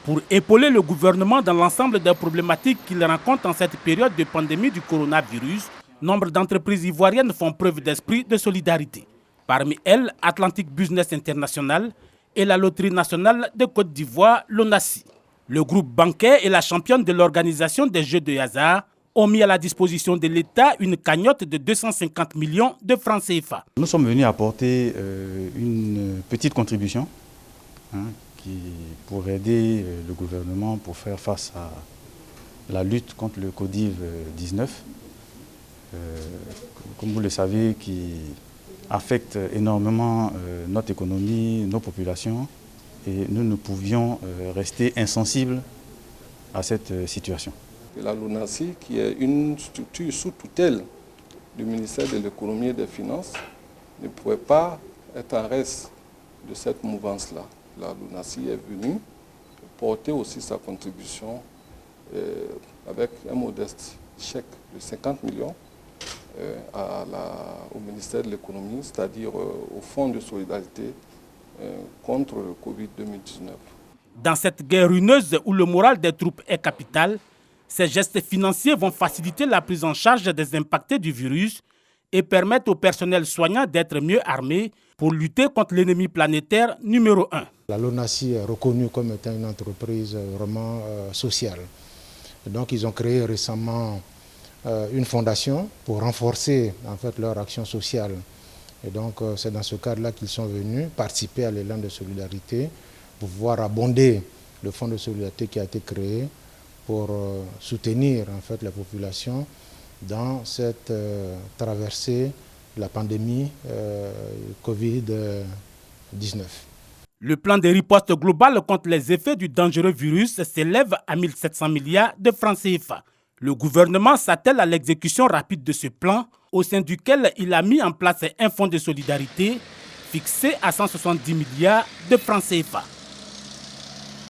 Pour épauler le gouvernement dans l'ensemble des problématiques qu'il rencontre en cette période de pandémie du coronavirus, nombre d'entreprises ivoiriennes font preuve d'esprit de solidarité. Parmi elles, Atlantic Business International et la Loterie nationale de Côte d'Ivoire, l'ONACI. Le groupe bancaire et la championne de l'organisation des jeux de hasard ont mis à la disposition de l'État une cagnotte de 250 millions de francs CFA. Nous sommes venus apporter une petite contribution pour aider le gouvernement pour faire face à la lutte contre le Covid-19, comme vous le savez, qui affecte énormément notre économie, nos populations, et nous ne pouvions rester insensibles à cette situation. La LONACI, qui est une structure sous tutelle du ministère de l'économie et des finances, ne pouvait pas être en reste de cette mouvance-là. La LONACI est venue porter aussi sa contribution avec un modeste chèque de 50 millions au ministère de l'économie, c'est-à-dire au Fonds de solidarité contre le Covid-19. Dans cette guerre ruineuse où le moral des troupes est capital, ces gestes financiers vont faciliter la prise en charge des impactés du virus et permettre au personnel soignant d'être mieux armé pour lutter contre l'ennemi planétaire numéro 1. La LONACI est reconnue comme étant une entreprise vraiment sociale. Donc ils ont créé récemment une fondation pour renforcer en fait leur action sociale. Et donc c'est dans ce cadre-là qu'ils sont venus participer à l'élan de solidarité pour pouvoir abonder le fonds de solidarité qui a été créé pour soutenir en fait la population dans cette traversée de la pandémie Covid-19. Le plan de riposte globale contre les effets du dangereux virus s'élève à 1 700 milliards de francs CFA. Le gouvernement s'attelle à l'exécution rapide de ce plan, au sein duquel il a mis en place un fonds de solidarité fixé à 170 milliards de francs CFA.